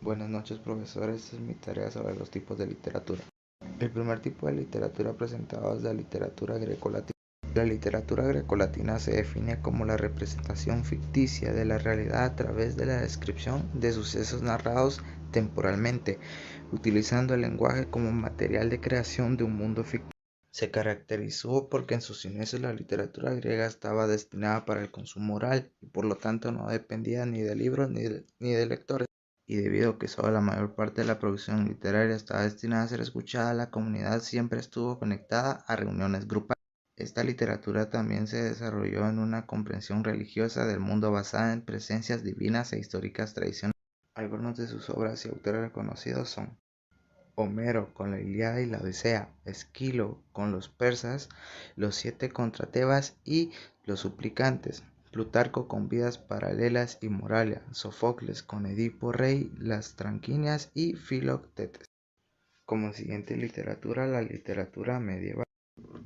Buenas noches, profesores. Esta es mi tarea sobre los tipos de literatura. El primer tipo de literatura presentado es la literatura grecolatina. La literatura grecolatina se define como la representación ficticia de la realidad a través de la descripción de sucesos narrados temporalmente, utilizando el lenguaje como material de creación de un mundo ficticio. Se caracterizó porque en sus inicios la literatura griega estaba destinada para el consumo oral y por lo tanto no dependía ni de libros ni de lectores. Y debido a que solo la mayor parte de la producción literaria estaba destinada a ser escuchada, la comunidad siempre estuvo conectada a reuniones grupales. Esta literatura también se desarrolló en una comprensión religiosa del mundo basada en presencias divinas e históricas tradicionales. Algunos de sus obras y autores reconocidos son Homero con la Ilíada y la Odisea, Esquilo con los persas, los 7 contra Tebas y los suplicantes, Plutarco con Vidas paralelas y Moralia, Sófocles con Edipo Rey, las Tranquinias y Filoctetes. Como siguiente literatura, la literatura medieval.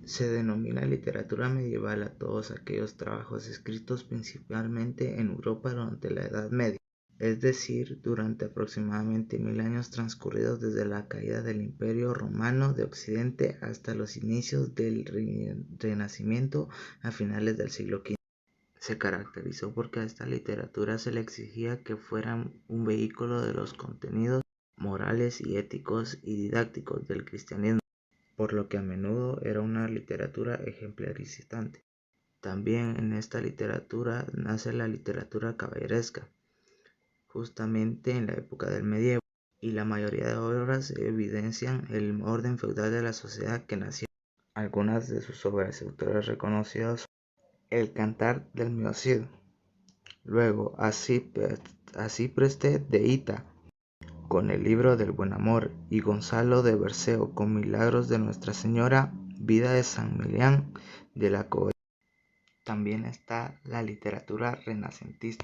Se denomina literatura medieval a todos aquellos trabajos escritos principalmente en Europa durante la Edad Media, es decir, durante aproximadamente 1000 años transcurridos desde la caída del Imperio Romano de Occidente hasta los inicios del Renacimiento a finales del siglo XV. Se caracterizó porque a esta literatura se le exigía que fuera un vehículo de los contenidos morales y éticos y didácticos del cristianismo, por lo que a menudo era una literatura ejemplarizante. También en esta literatura nace la literatura caballeresca, justamente en la época del medievo, y la mayoría de obras evidencian el orden feudal de la sociedad que nació. Algunas de sus obras y autores reconocidos son El Cantar del Mio Cid, luego Acipreste de Hita, con el libro del Buen Amor, y Gonzalo de Berceo con Milagros de Nuestra Señora, Vida de San Millán de la Coe. También está la literatura renacentista.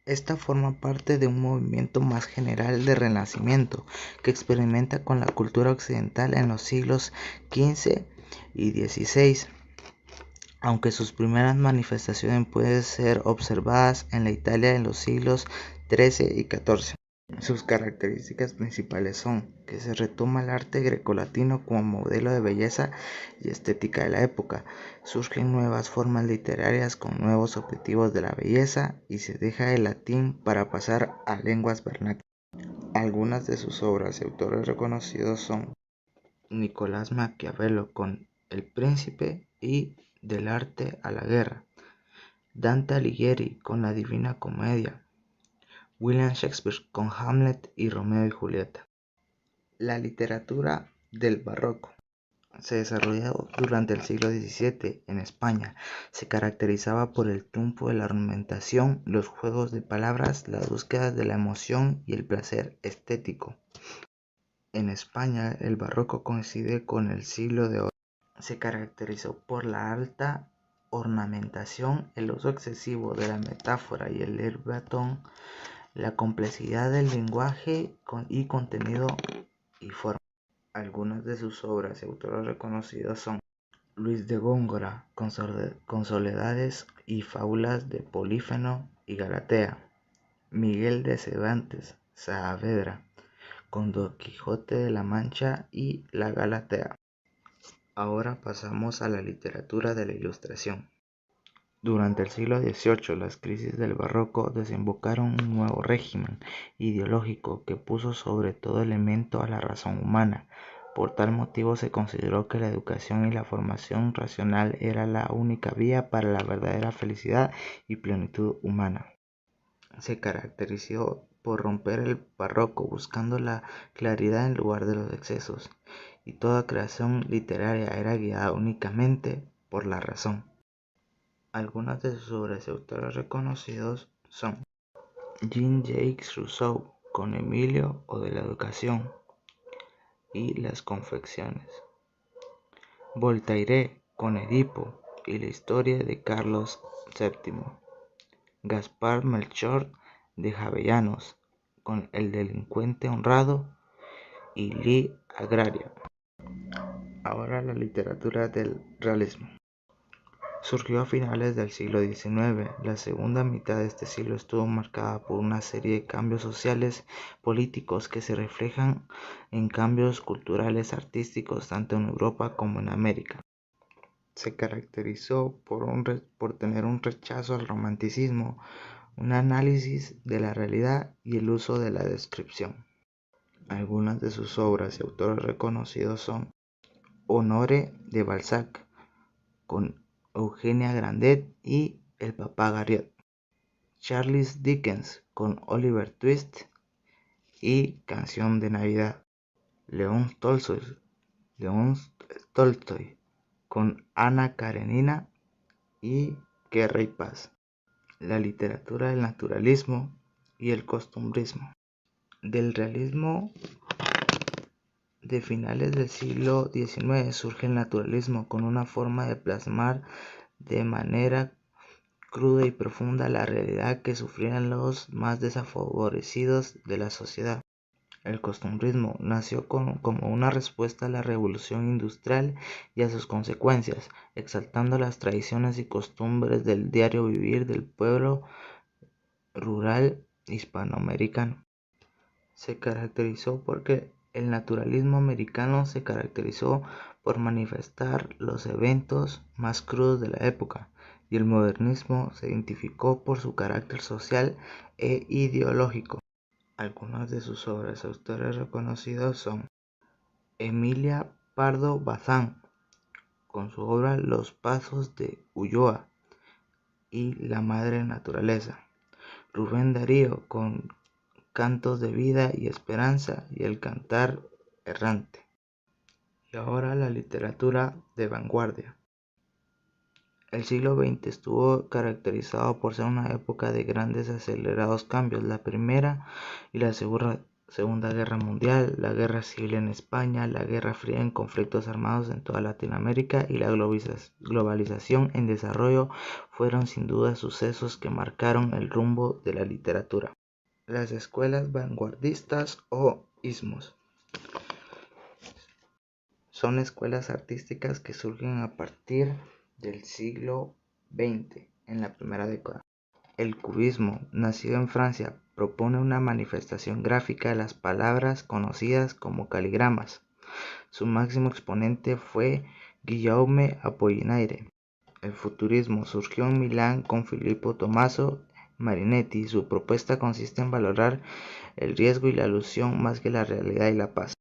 Esta forma parte de un movimiento más general de renacimiento que experimenta con la cultura occidental en los siglos XV y XVI, aunque sus primeras manifestaciones pueden ser observadas en la Italia en los siglos XIII y XIV. Sus características principales son que se retoma el arte grecolatino como modelo de belleza y estética de la época, surgen nuevas formas literarias con nuevos objetivos de la belleza y se deja el latín para pasar a lenguas vernáculas. Algunas de sus obras y autores reconocidos son Nicolás Maquiavelo con El Príncipe y Del arte a la guerra, Dante Alighieri con La Divina Comedia, William Shakespeare con Hamlet y Romeo y Julieta. La literatura del barroco se desarrolló durante el siglo XVII en España. Se caracterizaba por el triunfo de la ornamentación, los juegos de palabras, la búsqueda de la emoción y el placer estético. En España, el barroco coincide con el siglo de oro. Se caracterizó por la alta ornamentación, el uso excesivo de la metáfora y el leviatán, la complejidad del lenguaje y contenido y forma. Algunas de sus obras y autores reconocidos son Luis de Góngora con Soledades y Fábulas de Polífemo y Galatea, Miguel de Cervantes Saavedra con Don Quijote de la Mancha y la Galatea. Ahora pasamos a la literatura de la Ilustración. Durante el siglo XVIII, las crisis del barroco desembocaron un nuevo régimen ideológico que puso sobre todo elemento a la razón humana. Por tal motivo se consideró que la educación y la formación racional era la única vía para la verdadera felicidad y plenitud humana. Se caracterizó por romper el barroco buscando la claridad en lugar de los excesos, y toda creación literaria era guiada únicamente por la razón. Algunas de sus obras y autores reconocidos son Jean-Jacques Rousseau con Emilio o de la Educación y las Confecciones, Voltaire con Edipo y la historia de Carlos VII, Gaspar Melchor de Jovellanos con El delincuente honrado y Ley Agraria. Ahora la literatura del realismo. Surgió a finales del siglo XIX. La segunda mitad de este siglo estuvo marcada por una serie de cambios sociales, políticos que se reflejan en cambios culturales, artísticos, tanto en Europa como en América. Se caracterizó por tener un rechazo al romanticismo, un análisis de la realidad y el uso de la descripción. Algunas de sus obras y autores reconocidos son Honoré de Balzac, con Eugenia Grandet y el Papá Goriot; Charles Dickens con Oliver Twist y Canción de Navidad; León Tolstoy con Ana Karenina y Guerra y Paz; la literatura del naturalismo y el costumbrismo. Del realismo de finales del siglo XIX surge el naturalismo, con una forma de plasmar de manera cruda y profunda la realidad que sufrían los más desfavorecidos de la sociedad. El costumbrismo nació como una respuesta a la revolución industrial y a sus consecuencias, exaltando las tradiciones y costumbres del diario vivir del pueblo rural hispanoamericano. El naturalismo americano se caracterizó por manifestar los eventos más crudos de la época, y el modernismo se identificó por su carácter social e ideológico. Algunas de sus obras autores reconocidos son Emilia Pardo Bazán, con su obra Los Pasos de Ulloa y La Madre Naturaleza; Rubén Darío, con Cantos de Vida y Esperanza y El Cantar Errante. Y ahora la literatura de vanguardia. El siglo XX estuvo caracterizado por ser una época de grandes y acelerados cambios. La Primera y la Segunda Guerra Mundial, la Guerra Civil en España, la Guerra Fría en conflictos armados en toda Latinoamérica y la globalización en desarrollo fueron sin duda sucesos que marcaron el rumbo de la literatura. Las escuelas vanguardistas o ismos son escuelas artísticas que surgen a partir del siglo XX, en la primera década. El cubismo, nacido en Francia, propone una manifestación gráfica de las palabras conocidas como caligramas. Su máximo exponente fue Guillaume Apollinaire. El futurismo surgió en Milán con Filippo Tommaso Marinetti. Su propuesta consiste en valorar el riesgo y la ilusión más que la realidad y la paz.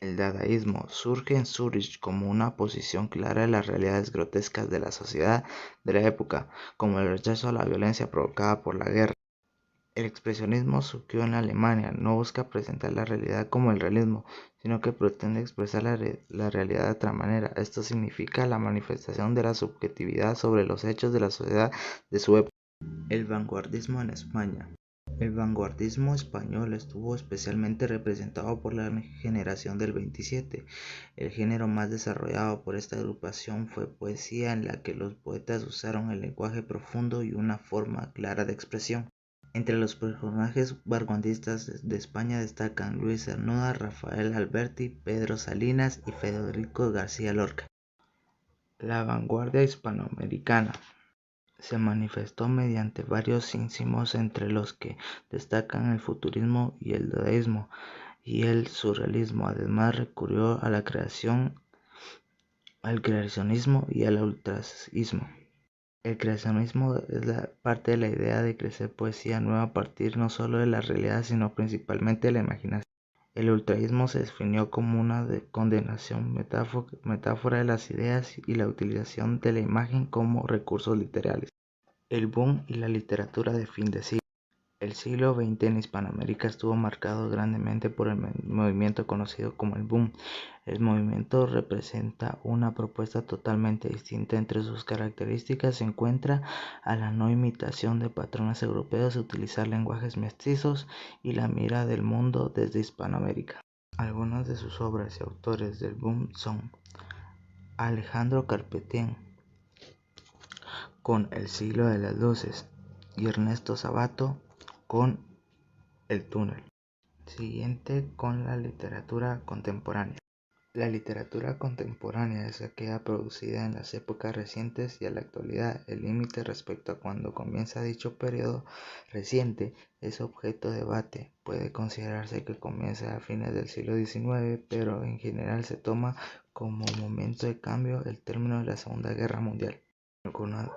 El dadaísmo surge en Zúrich como una oposición clara a las realidades grotescas de la sociedad de la época, como el rechazo a la violencia provocada por la guerra. El expresionismo surgió en Alemania. No busca presentar la realidad como el realismo, sino que pretende expresar la realidad de otra manera. Esto significa la manifestación de la subjetividad sobre los hechos de la sociedad de su época. El vanguardismo en España. El vanguardismo español estuvo especialmente representado por la generación del 27. El género más desarrollado por esta agrupación fue poesía, en la que los poetas usaron el lenguaje profundo y una forma clara de expresión. Entre los personajes vanguardistas de España destacan Luis Cernuda, Rafael Alberti, Pedro Salinas y Federico García Lorca. La vanguardia hispanoamericana se manifestó mediante varios ismos, entre los que destacan el futurismo y el dadaísmo y el surrealismo. Además recurrió al creacionismo y al ultraísmo. El creacionismo es parte de la idea de crear poesía nueva a partir no solo de la realidad, sino principalmente de la imaginación. El ultraísmo se definió como una condensación metáfora de las ideas y la utilización de la imagen como recursos literarios. El boom y la literatura de fin de siglo. El siglo XX en Hispanoamérica estuvo marcado grandemente por el movimiento conocido como el boom. El movimiento representa una propuesta totalmente distinta. Entre sus características se encuentra a la no imitación de patrones europeos, utilizar lenguajes mestizos y la mira del mundo desde Hispanoamérica. Algunas de sus obras y autores del boom son Alejandro Carpentier con El siglo de las luces y Ernesto Sabato con El túnel. Siguiente con la literatura contemporánea. La literatura contemporánea es aquella producida en las épocas recientes y a la actualidad. El límite respecto a cuándo comienza dicho periodo reciente es objeto de debate. Puede considerarse que comienza a fines del siglo XIX, pero en general se toma como momento de cambio el término de la Segunda Guerra Mundial.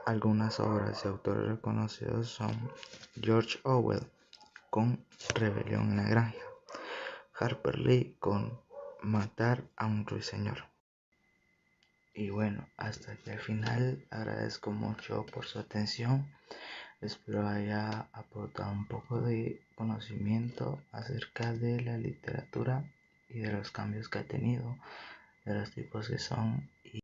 Algunas obras de autores reconocidos son George Orwell con Rebelión en la Granja, Harper Lee con Matar a un ruiseñor. Y bueno, hasta aquí al final. Agradezco mucho por su atención. Espero haya aportado un poco de conocimiento acerca de la literatura y de los cambios que ha tenido, de los tipos que son